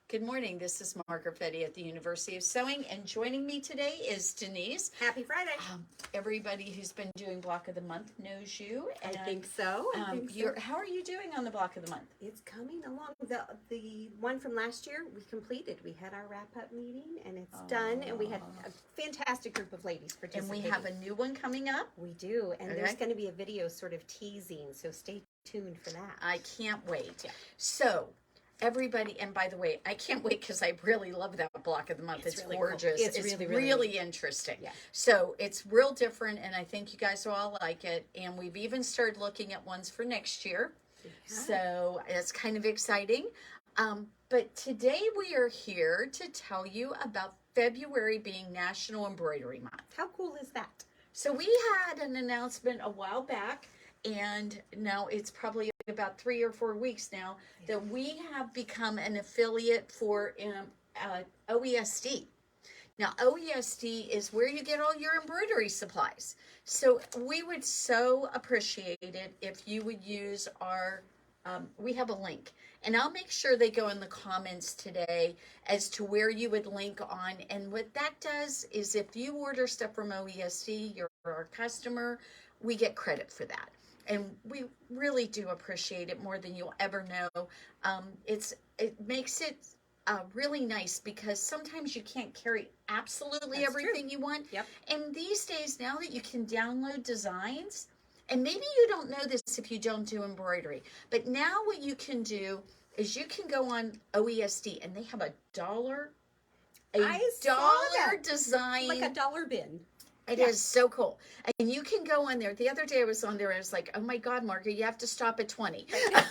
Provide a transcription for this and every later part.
Good morning. This is Margaret Denise at the University of Sewing, and joining me today is Denise. Happy Friday. Everybody who's been doing Block of the Month knows you. And, I think so. How are you doing on the Block of the Month? It's coming along. The one from last year we completed. We had our wrap-up meeting, and it's done. And we had a fantastic group of ladies participating. And we have a new one coming up. We do. And there's going to be a video sort of teasing, so stay tuned for that. I can't wait. Yeah. So, everybody, and by the way, I can't wait because I really love that Block of the Month. It's really gorgeous. Cool. It's really interesting. Yeah. So it's real different, and I think you guys will all like it. And we've even started looking at ones for next year. Yeah. So it's kind of exciting. But today we are here to tell you about February being National Embroidery Month. How cool is that? So we had an announcement a while back, and now it's probably about 3 or 4 weeks now that we have become an affiliate for OESD. Now, OESD is where you get all your embroidery supplies. So we would so appreciate it if you would use our, we have a link. And I'll make sure they go in the comments today as to where you would link on. And what that does is if you order stuff from OESD, you're our customer, we get credit for that. And we really do appreciate it more than you'll ever know. It makes it really nice because sometimes you can't carry absolutely everything you want. Yep. And these days, now that you can download designs, and maybe you don't know this if you don't do embroidery, but now what you can do is you can go on OESD and they have a dollar design. Like a dollar bin. It is so cool. And you can go on there. The other day I was on there and I was like, oh my God, Margaret, you have to stop at 20. It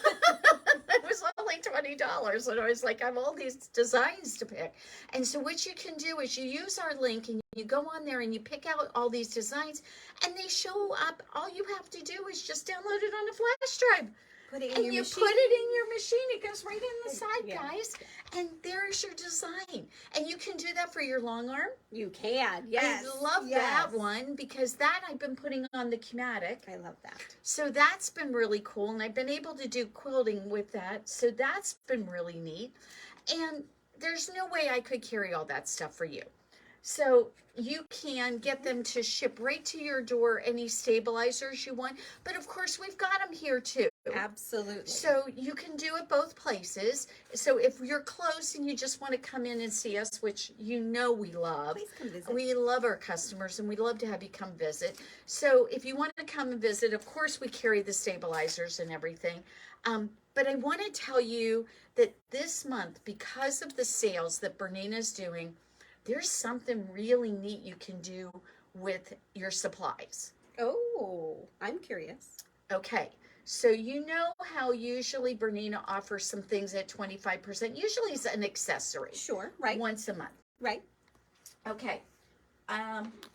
was only $20. And I was like, I have all these designs to pick. And so what you can do is you use our link and you go on there and you pick out all these designs and they show up. All you have to do is just download it on a flash drive. Put it in and your you machine. put it in your machine. It goes right in the side, guys. And there's your design. And you can do that for your long arm. You can, yes. I love that one because that I've been putting on the Chematic. I love that. So that's been really cool. And I've been able to do quilting with that. So that's been really neat. And there's no way I could carry all that stuff for you. So you can get them to ship right to your door, any stabilizers you want. But of course, we've got them here too. Absolutely. So you can do it both places. So if you're close and you just want to come in and see us, which you know we love. Please come visit. We love our customers and we'd love to have you come visit. So if you want to come and visit, of course we carry the stabilizers and everything. But I want to tell you that this month, because of the sales that Bernina's doing, there's something really neat you can do with your supplies. Oh, I'm curious. Okay, so you know how usually Bernina offers some things at 25%. Usually it's an accessory. Sure, right. Once a month. Right. Okay.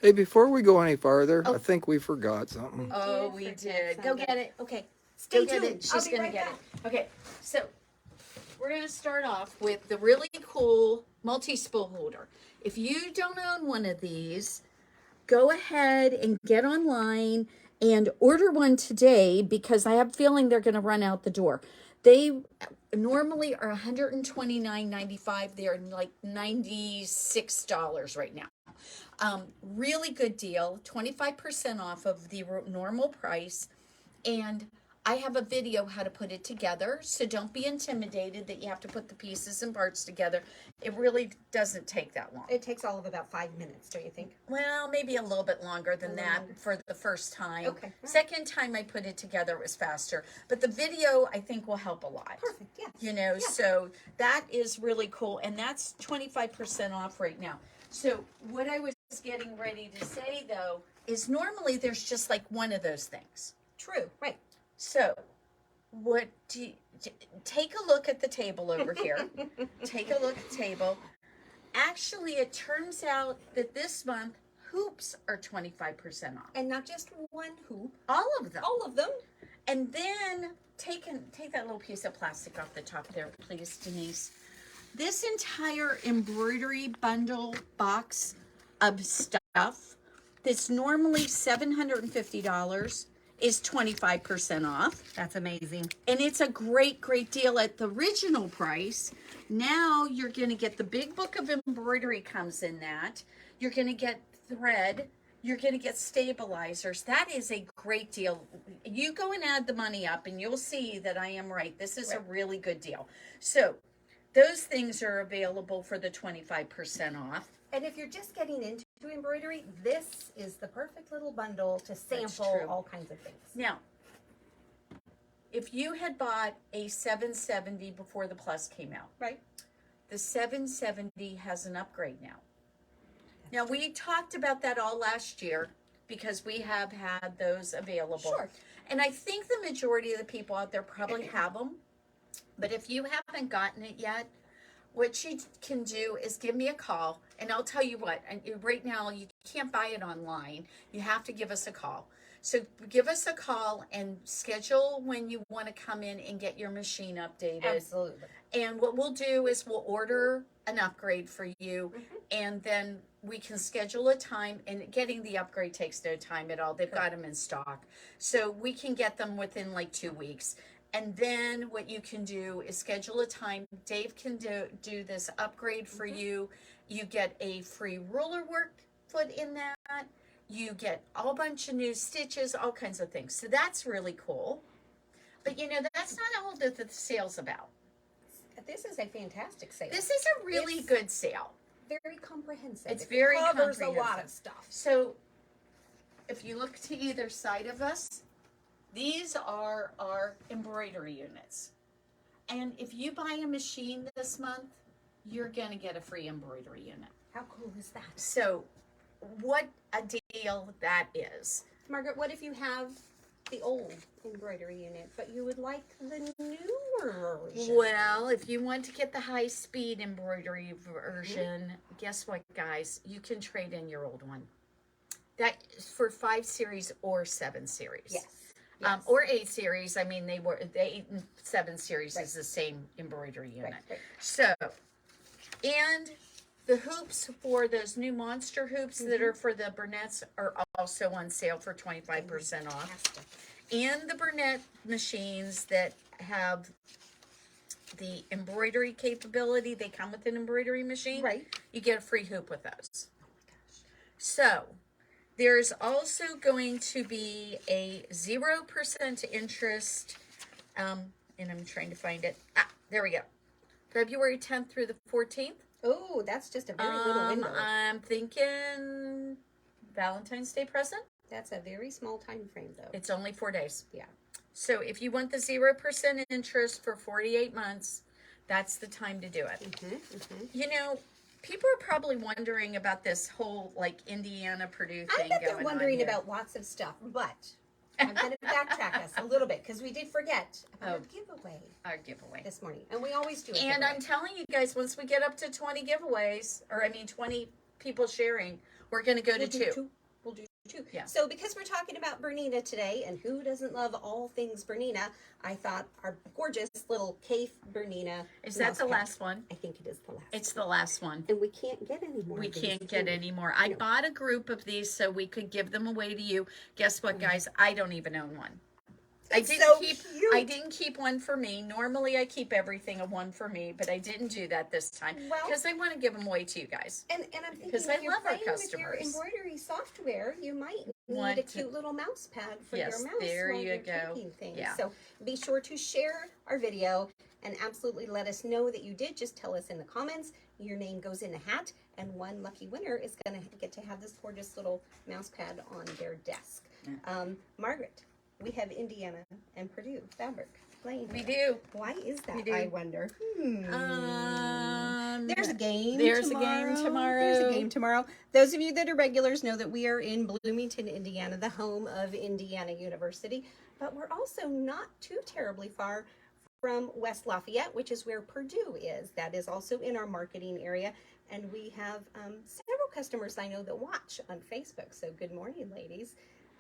Hey, before we go any farther, I think we forgot something. Oh, we did. Go get it. Okay. Stay tuned. She's going to get it. Okay, so we're going to start off with the really cool multi-spool holder. If you don't own one of these, go ahead and get online and order one today because I have a feeling they're going to run out the door. They normally are $129.95. They're like $96 right now. Really good deal, 25% off of the normal price. And I have a video how to put it together, so don't be intimidated that you have to put the pieces and parts together. It really doesn't take that long. It takes all of about 5 minutes, don't you think? Well, maybe a little bit longer than that for the first time. Okay. Second time I put it together, it was faster. But the video, I think, will help a lot. Perfect, yes. You know, so that is really cool, and that's 25% off right now. So what I was getting ready to say, though, is normally there's just like one of those things. True, right. So, take a look at the table over here. Take a look at the table. Actually, it turns out that this month, hoops are 25% off. And not just one hoop. All of them. All of them. And then, take that little piece of plastic off the top there, please, Denise. This entire embroidery bundle box of stuff that's normally $750 is 25% off. That's amazing. And it's a great, great deal at the original price. Now you're going to get the big book of embroidery comes in that. You're going to get thread. You're going to get stabilizers. That is a great deal. You go and add the money up and you'll see that I am right. This is a really good deal. So those things are available for the 25% off. And if you're just getting into embroidery, this is the perfect little bundle to sample true. all kinds of things. Now, if you had bought a 770 before the Plus came out, Right. the 770 has an upgrade now. Now, we talked about that all last year because we have had those available. Sure. And I think the majority of the people out there probably have them. But if you haven't gotten it yet, what you can do is give me a call. And I'll tell you what, and right now you can't buy it online. You have to give us a call. So give us a call and schedule when you want to come in and get your machine updated. Absolutely. And what we'll do is we'll order an upgrade for you, and then we can schedule a time, and getting the upgrade takes no time at all. They've got them in stock. So we can get them within like 2 weeks. And then what you can do is schedule a time. Dave can do this upgrade for you. You get a free ruler work foot in that. You get a whole bunch of new stitches, all kinds of things. So that's really cool. But you know, that's not all that the sale's about. This is a fantastic sale. This is a really good sale. Very comprehensive. It's It very covers a comprehensive. lot of stuff. So if you look to either side of us, these are our embroidery units. And if you buy a machine this month, you're going to get a free embroidery unit. How cool is that? So what a deal that is. Margaret, what if you have the old embroidery unit, but you would like the newer version? Well, if you want to get the high-speed embroidery version, guess what, guys? You can trade in your old one. That is for 5 series or 7 series. Yes. Or 8 series. I mean, the 8 and 7 series is the same embroidery unit. Right. So, and the hoops for those new monster hoops that are for the Bernettes are also on sale for 25% off. Fantastic. And the Bernette machines that have the embroidery capability, they come with an embroidery machine. Right. You get a free hoop with those. So, there's also going to be a 0% interest, and I'm trying to find it. There we go. February 10th through the 14th. Oh, that's just a very little window. I'm thinking Valentine's Day present. That's a very small time frame, though. It's only 4 days. Yeah. So if you want the 0% interest for 48 months, that's the time to do it. You know, people are probably wondering about this whole like Indiana Purdue thing I bet they're going wondering on here. about lots of stuff, but I'm going to backtrack us a little bit because we did forget about our giveaway Our giveaway. this morning, and we always do. And I'm telling you guys, once we get up to 20 giveaways, or I mean 20 people sharing, we're going to go to 2. We'll do 2. Yeah. So because we're talking about Bernina today, and who doesn't love all things Bernina, I thought our gorgeous little Kaufman Bernina. Is that the mouse pad. last one? I think it is the last. It's the last one. And we can't get any more. We of these, can't can get we? any more. I bought a group of these so we could give them away to you. Guess what, guys? I don't even own one. I It's didn't so keep. cute. I didn't keep one for me. Normally, I keep everything a one for me, but I didn't do that this time Well- because I want to give them away to you guys. And I'm thinking, Because if I you're love our playing with your customers. embroidery software, you might Want need a to- cute little mouse pad for Yes, your mouse there while you you're go. taking things. Yeah. So be sure to share our video and absolutely let us know that you did. Just tell us in the comments. Your name goes in a hat, and one lucky winner is going to get to have this gorgeous little mouse pad on their desk. Margaret, we have Indiana and Purdue fabric playing. We here. do. Why is that? We do. I wonder. There's a game There's tomorrow. a game tomorrow. There's a game tomorrow. Those of you that are regulars know that we are in Bloomington, Indiana, the home of Indiana University. But we're also not too terribly far from West Lafayette, which is where Purdue is. That is also in our marketing area. And we have several customers I know that watch on Facebook. So good morning, ladies.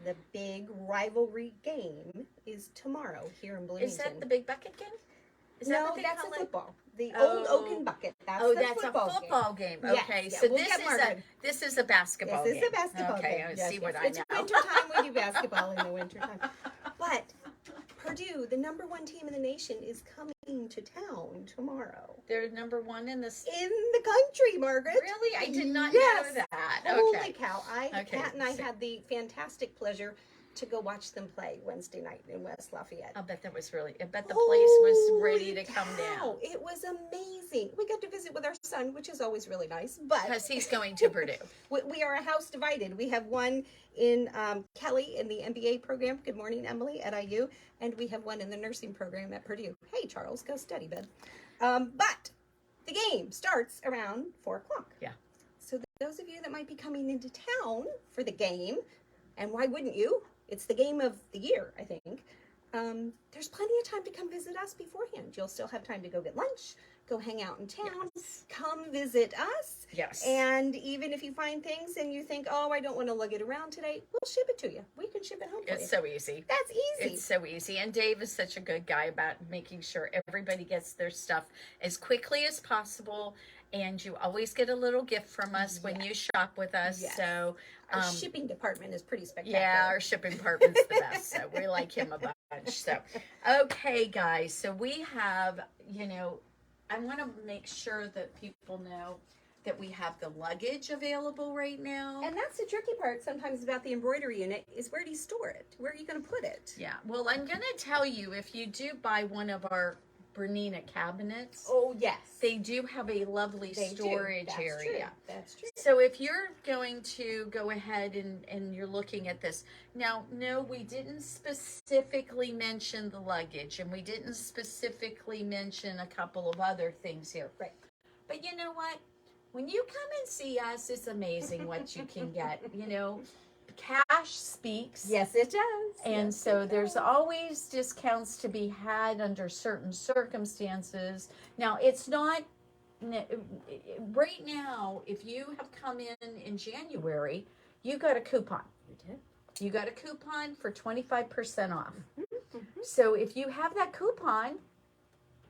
The big rivalry game is tomorrow here in Bloomington. Is that the big bucket game? Is that No, what they that's call a it? football. The Oh. old oaken bucket. That's Oh, the that's a football football game. Yes, Okay, yeah, so we'll this get is Margaret. this is a basketball This game. is a basketball okay, game. I Yes, see what yes. I It's know. winter time. We do basketball in the winter time. But Purdue, the #1 team in the nation, is coming to town tomorrow. They're number one in this. In the country, Margaret. Really? I did not Yes. know that. Holy Okay. cow. Pat and I so- had the fantastic pleasure to go watch them play Wednesday night in West Lafayette. I bet I bet the place was ready to Holy come cow. down. It was amazing. We got to visit with our son, which is always really nice. But Because he's going to Purdue. we are a house divided. We have one in Kelly in the MBA program. Good morning, Emily, at IU. And we have one in the nursing program at Purdue. Hey, Charles, go study, bud. But the game starts around 4 o'clock. Yeah. So those of you that might be coming into town for the game, and why wouldn't you? It's the game of the year, I think. There's plenty of time to come visit us beforehand. You'll still have time to go get lunch, go hang out in town, come visit us. Yes. And even if you find things and you think, oh, I don't want to lug it around today, we'll ship it to you. We can ship it home for you. It's so easy. That's easy. It's so easy. And Dave is such a good guy about making sure everybody gets their stuff as quickly as possible. And you always get a little gift from us when you shop with us. Yes. So Our shipping department is pretty spectacular. yeah, our shipping department's the best. So we like him a bunch. So, okay, guys. So we have, I want to make sure that people know that we have the luggage available right now. And that's the tricky part sometimes about the embroidery unit is where do you store it? Where are you going to put it? Yeah. Well, I'm going to tell you, if you do buy one of our Bernina cabinets, Oh, yes. they do have a lovely They do. storage That's area. True. That's true. So if you're going to go ahead and you're looking at this, now, no, we didn't specifically mention the luggage, and we didn't specifically mention a couple of other things here. Right. But you know what? When you come and see us, it's amazing what you can get. Cash speaks. Yes, it does. And Yes, so it there's does. always discounts to be had under certain circumstances. Now, it's not right now. If you have come in January, you got a coupon. You did. You got a coupon for 25% off. Mm-hmm. So if you have that coupon,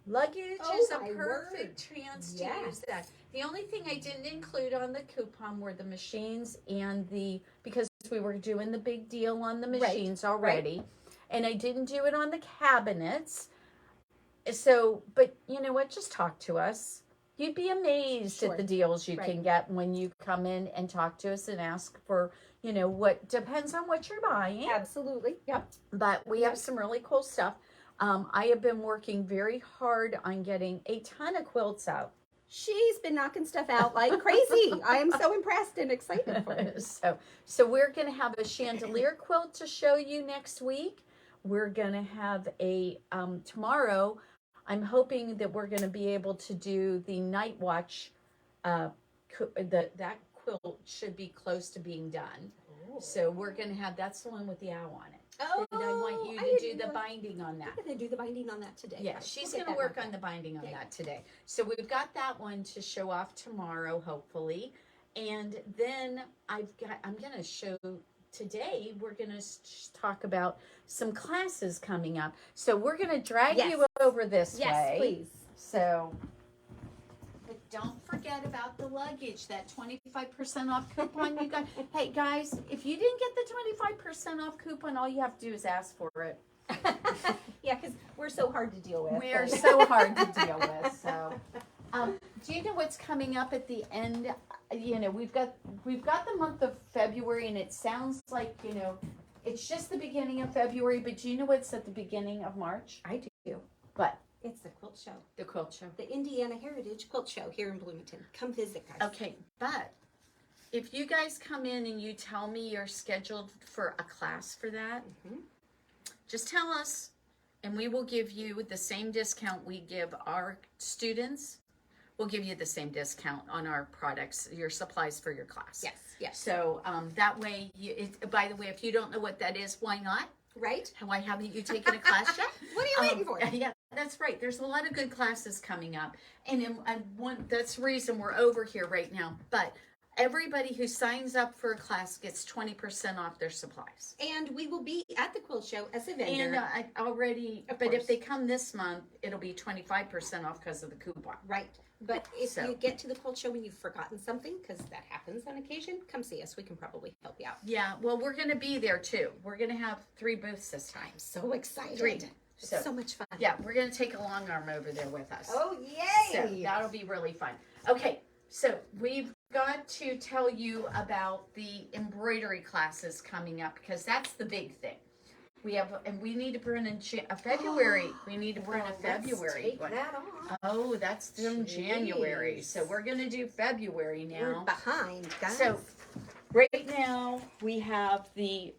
luggage Oh, is a my perfect word. chance to Yes. use that. The only thing I didn't include on the coupon were the machines and because we were doing the big deal on the machines already. And I didn't do it on the cabinets. So, but you know what? Just talk to us. You'd be amazed Sure. at the deals you Right. can get when you come in and talk to us and ask for, what depends on what you're buying. Absolutely. Yep. But we have some really cool stuff. I have been working very hard on getting a ton of quilts out. She's been knocking stuff out like crazy. I am so impressed and excited for her. So we're going to have a chandelier quilt to show you next week. We're going to have a tomorrow. I'm hoping that we're going to be able to do the night watch. That quilt should be close to being done. So we're going to have, that's the one with the owl on it. Oh, And I want you I to do didn't the know- binding on that. I'm going to do the binding on that today. Yeah, Right. she's We'll going get to that work on the binding on Yeah. that today. So we've got that one to show off tomorrow, hopefully. And then I'm going to show today, we're going to talk about some classes coming up. So we're going to drag Yes. you over this Yes, way. please. So, but don't forget about the luggage, that 25% off coupon you got. Hey guys, if you didn't get the 25% off coupon, all you have to do is ask for it. Yeah, because we're so hard to deal with. We are so hard to deal with. So, do you know what's coming up at the end? We've got the month of February, and it sounds like it's just the beginning of February. But do you know what's at the beginning of March? I do. But It's the quilt show. the quilt show. The Indiana Heritage Quilt Show here in Bloomington. Come visit, guys. Okay, but if you guys come in and you tell me you're scheduled for a class for that, just tell us, and we will give you the same discount we give our students. We'll give you the same discount on our products, your supplies for your class. Yes, yes. So that way, by the way, if you don't know what that is, why not? Right? Why haven't you taken a class yet? What are you waiting for? Yeah, that's right. There's a lot of good classes coming up. And that's the reason we're over here right now. But everybody who signs up for a class gets 20% off their supplies. And we will be at the quilt show as a vendor. And I already, Of but course. if they come this month, it'll be 25% off because of the coupon. Right. But if So- you get to the quilt show and you've forgotten something, because that happens on occasion, come see us. We can probably help you out. Yeah, well, we're going to be there too. We're going to have 3 booths this time. So excited. So much fun. Yeah, we're going to take a long arm over there with us. Oh, yay! So that'll be really fun. Okay, so we've got to tell you about the embroidery classes coming up because that's the big thing. We have, and we need to print in February. We need to print a February. Take that off. Oh, that's from January. So we're going to do February now. We're behind, guys. So right now we have the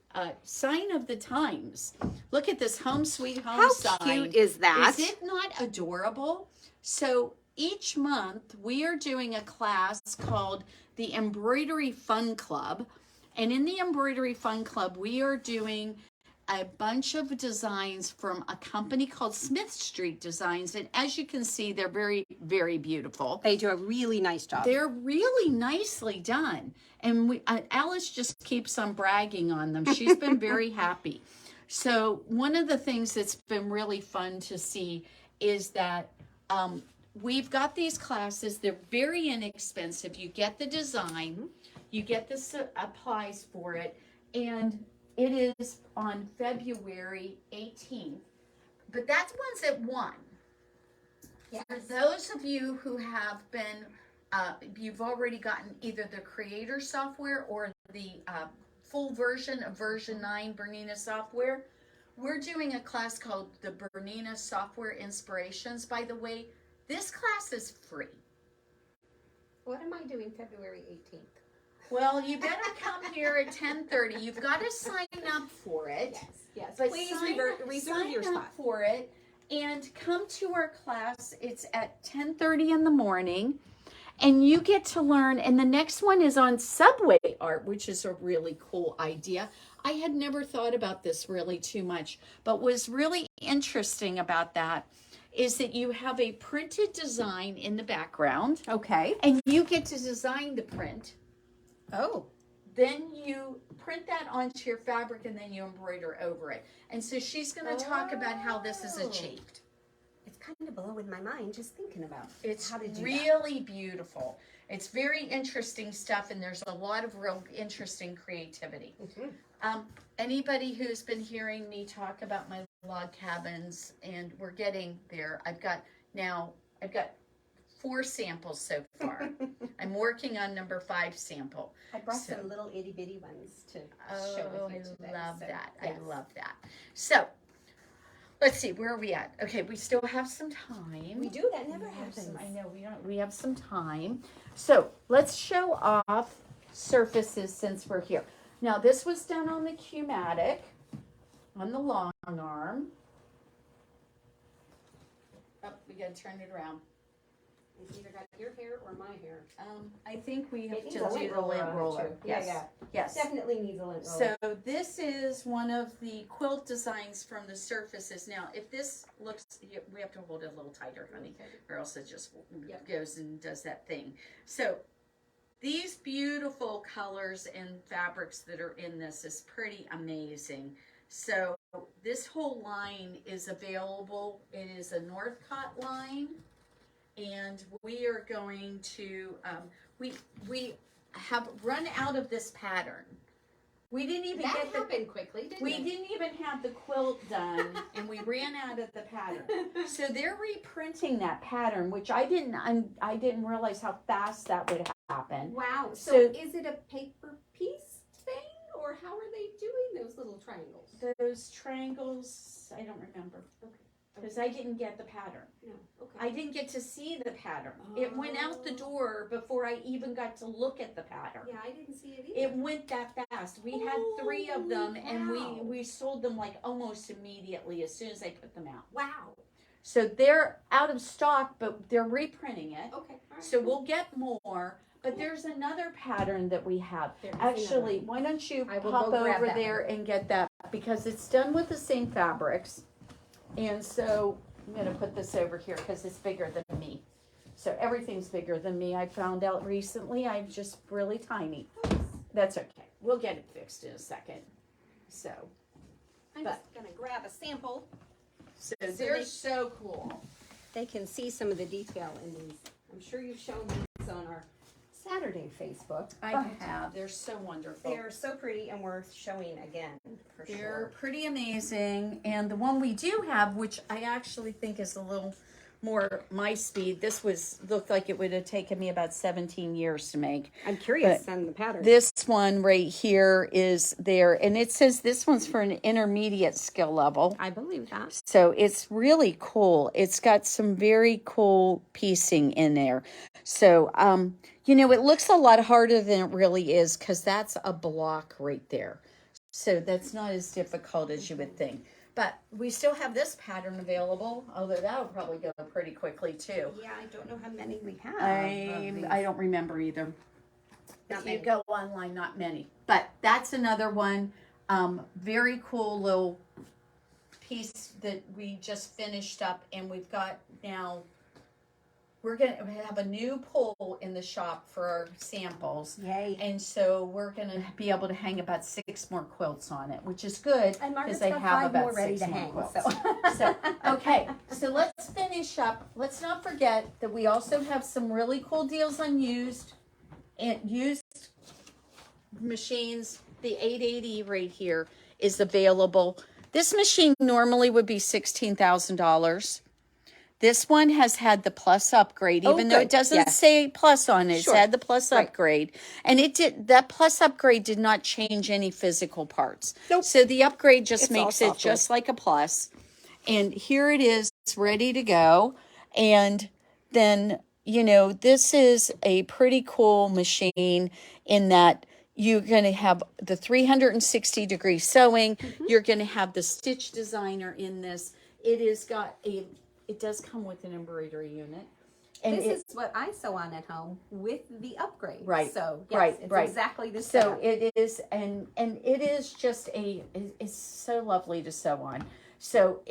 sign of the times. Look at this home sweet home how sign. cute is that? Is it not adorable? So each month we are doing a class called the Embroidery Fun Club. And in the Embroidery Fun Club, we are doing a bunch of designs from a company called Smith Street Designs. And as you can see, they're very, very beautiful. They do a really nice job. They're really nicely done. And Alice just keeps on bragging on them. She's been very happy. So one of the things that's been really fun to see is that we've got these classes. They're very inexpensive. You get the design. You get the supplies for it. And it is on February 18th. But that's one's at 1. Yes. For those of you who have been, you've already gotten either the Creator software or the full version of version 9 Bernina software, we're doing a class called the Bernina Software Inspirations. By the way, this class is free. What am I doing February 18th? Well, you better come here at 10:30. You've got to sign up for it. Yes. But Please sign reserve your up spot. for it and come to our class. It's at 10:30 in the morning. And you get to learn. And the next one is on subway art, which is a really cool idea. I had never thought about this really too much. But what's really interesting about that is that you have a printed design in the background. Okay. And you get to design the print. Oh. Then you print that onto your fabric and then you embroider over it. And so she's going to talk about how this is achieved. It's kind of blowing my mind just thinking about It's how to do really beautiful. It's very interesting stuff and there's a lot of real interesting creativity. Mm-hmm. Anybody who's been hearing me talk about my log cabins, and we're getting there. I've got 4 samples so far. I'm working on number 5 sample. I brought some little itty bitty ones to show with you today. I love that. Yes. I love that. So, let's see, where are we at? Okay, we still have some time. We do, that never We have happens. I know, we have some time. So, let's show off surfaces since we're here. Now, this was done on the Q-matic, on the long arm. Oh, we gotta turn it around. It's either got your hair or my hair. I think we have It to needs a do lint the roller lint on it, roller. too. Yes. Yeah. Yes. Definitely needs a lint roller. So this is one of the quilt designs from the surfaces. Now, if this looks, we have to hold it a little tighter, honey, or else it just goes and does that thing. So these beautiful colors and fabrics that are in this is pretty amazing. So this whole line is available. It is a Northcott line. And we are going to, we have run out of this pattern. We didn't even that get happened quickly, didn't we it? didn't even have the quilt done, and we ran out of the pattern. So they're reprinting that pattern, which I didn't realize how fast that would happen. Wow. So- So is it a paper piece thing, or how are they doing those little triangles? Those triangles, I don't remember. Okay. Because I didn't get the pattern. No. Okay. I didn't get to see the pattern. It went out the door before I even got to look at the pattern. Yeah, I didn't see it either. It went that fast. We had 3 of them, and wow. we sold them like almost immediately as soon as I put them out. Wow. So they're out of stock, but they're reprinting it. Okay. All right. So we'll get more. But there's another pattern that we have. There is Actually, another why don't you I will pop go grab over that there and get that, because it's done with the same fabrics. And so I'm going to put this over here because it's bigger than me. So everything's bigger than me. I found out recently I'm just really tiny. That's okay. We'll get it fixed in a second. So I'm just gonna grab a sample. they're so cool. They can see some of the detail in these. I'm sure you've shown these on our Saturday Facebook. I but have. They're so wonderful. They're so pretty and worth showing again, for They're sure. pretty amazing. And the one we do have, which I actually think is a little more my speed, this looked like it would have taken me about 17 years to make. I'm curious But on the pattern. This one right here is there, and it says this one's for an intermediate skill level. I believe that. So it's really cool. It's got some very cool piecing in there. So, you know, it looks a lot harder than it really is because that's a block right there. So that's not as difficult as you would think. But we still have this pattern available, although that'll probably go pretty quickly too. Yeah, I don't know how many we have. I don't remember either. Not If many. you go online, not many. But that's another one. Very cool little piece that we just finished up, and we've got now. We're gonna have a new pole in the shop for our samples. Yay. And so we're gonna be able to hang about 6 more quilts on it, which is good And Margaret's they got have 5 about more ready 6 to more hang. quilts. So okay, so let's finish up. Let's not forget that we also have some really cool deals on used machines. The 880 right here is available. This machine normally would be $16,000. This one has had the plus upgrade, even though it good. doesn't Yes. say plus on it. It's Sure. had the plus Right. upgrade. And that plus upgrade did not change any physical parts. Nope. So the upgrade just It's all makes it software. just like a plus. And here it is, it's ready to go. And then, you know, this is a pretty cool machine in that you're going to have the 360-degree sewing. You're going to have the stitch designer in this. It does come with an embroidery unit. And This is what I sew on at home with the upgrade. Right, So yes, right, it's right. exactly the So setup. it is, and it is just it's so lovely to sew on. So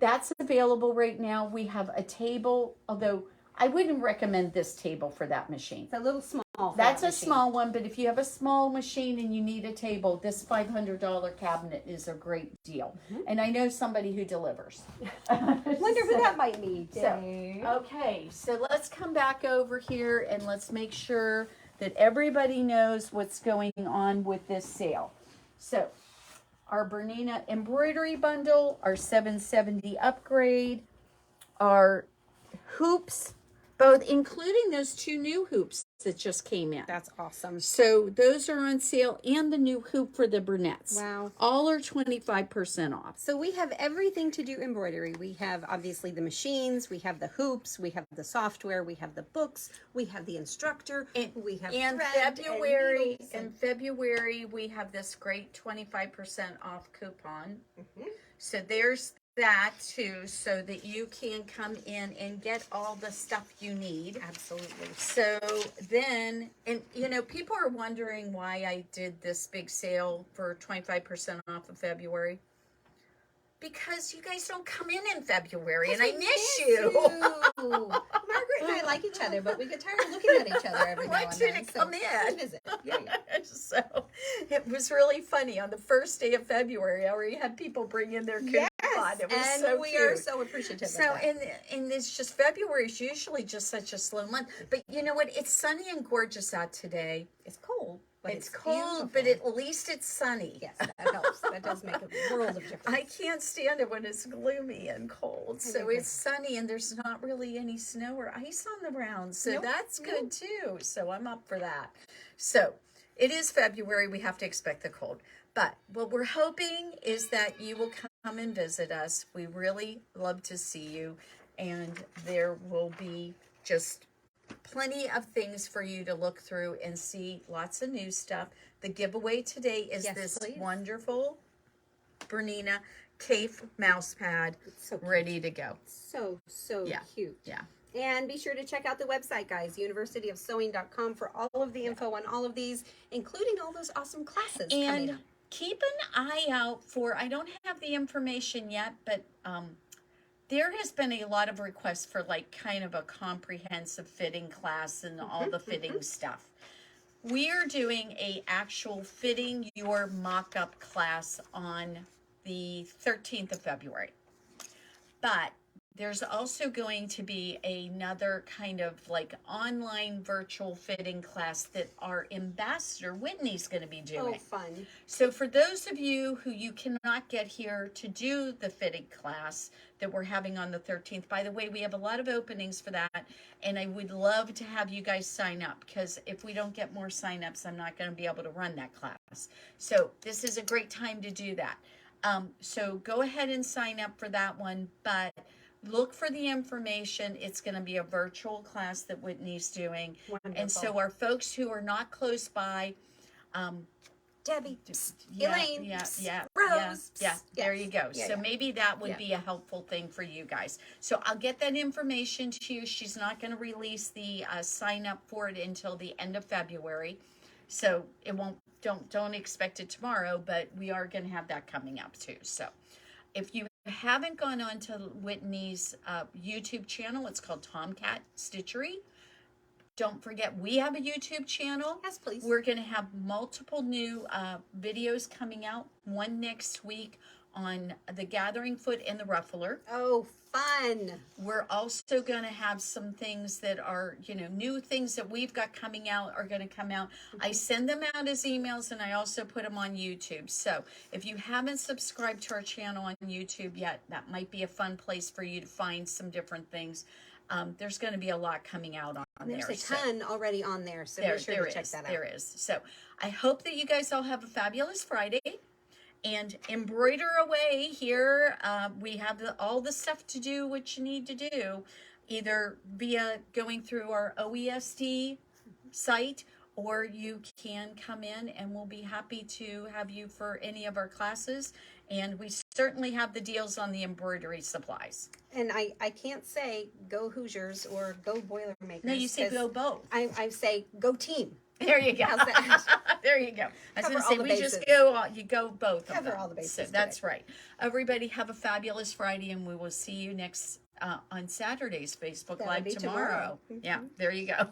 that's available right now. We have a table, although I wouldn't recommend this table for that machine. It's a little small. for That's that a machine. small one, but if you have a small machine and you need a table, this $500 cabinet is a great deal. And I know somebody who delivers. Wonder who that might be. So, okay, so let's come back over here and let's make sure that everybody knows what's going on with this sale. So, our Bernina embroidery bundle, our 770 upgrade, our hoops, both including those 2 new hoops that just came in. That's awesome. So those are on sale, and the new hoop for the Bernettes. Wow. All are 25% off. So we have everything to do embroidery. We have obviously the machines, we have the hoops, we have the software, we have the books, we have the instructor, we have In thread February, and needles we have this great 25% off coupon. So there's that too, so that you can come in and get all the stuff you need. Absolutely. So then, and you know, people are wondering why I did this big sale for 25% off of February. Because you guys don't come in February, and I miss you. Margaret and I like each other, but we get tired of looking at each other every I now want and you then. to come in. Visit. Yeah. So it was really funny. On the first day of February, I already had people bring in their coupon. Yes, It was and so we cute. are so appreciative So, of that. and it's just, February is usually just such a slow month. But you know what? It's sunny and gorgeous out today. It's cold, but It's cold, beautiful. but at least it's sunny. Yes, that helps. That does make a world of difference. I can't stand it when it's gloomy and cold. So agree. it's sunny and there's not really any snow or ice on the ground. So Nope, that's good too. So I'm up for that. So it is February. We have to expect the cold. But what we're hoping is that you will come and visit us. We really love to see you. And there will be just plenty of things for you to look through and see lots of new stuff. The giveaway today is Yes, this please. wonderful Bernina Cafe mouse pad So cute. ready to go. So Yeah. cute. Yeah. And be sure to check out the website, guys, universityofsewing.com, for all of the info on all of these, including all those awesome classes coming And up. keep an eye out for, I don't have the information yet, but there has been a lot of requests for like kind of a comprehensive fitting class and all the fitting stuff. We are doing a actual fitting your mock-up class on the 13th of February. But there's also going to be another kind of like online virtual fitting class that our ambassador Whitney's going to be doing. Oh, fun. So for those of you who you cannot get here to do the fitting class that we're having on the 13th, by the way, we have a lot of openings for that, and I would love to have you guys sign up, because if we don't get more signups, I'm not going to be able to run that class. So this is a great time to do that. So go ahead and sign up for that one, but look for the information. It's going to be a virtual class that Whitney's doing. Wonderful. And so our folks who are not close by, Debbie, yeah, Elaine, yeah, Rose. there you go. Yeah, So yeah. maybe that would Yeah. be a helpful thing for you guys. So I'll get that information to you. She's not going to release the sign up for it until the end of February. So it won't, don't expect it tomorrow, but we are going to have that coming up too. So if you haven't gone on to Whitney's YouTube channel, it's called Tomcat Stitchery. Don't forget, we have a YouTube channel. Yes, please. We're going to have multiple new videos coming out. One next week on the gathering foot and the ruffler. Oh, fun. We're also going to have some things that are, new things that we've got coming out are going to come out. I send them out as emails, and I also put them on YouTube. So if you haven't subscribed to our channel on YouTube yet, that might be a fun place for you to find some different things. There's going to be a lot coming out on There's there. a ton already on there, so be sure to check that out. There is. So I hope that you guys all have a fabulous Friday. And embroider away here. We have all the stuff to do, what you need to do, either via going through our OESD site, or you can come in and we'll be happy to have you for any of our classes. And we certainly have the deals on the embroidery supplies. And I can't say go Hoosiers or go Boilermakers. No, you say 'cause go both. I say go team. There you go. How's that? There you go. I was Cover going to all say, the we bases. just go, you go both of Cover them. all the bases So today. that's right. Everybody have a fabulous Friday, and we will see you next on Saturday's Facebook That'll Live be tomorrow. tomorrow. Yeah, there you go.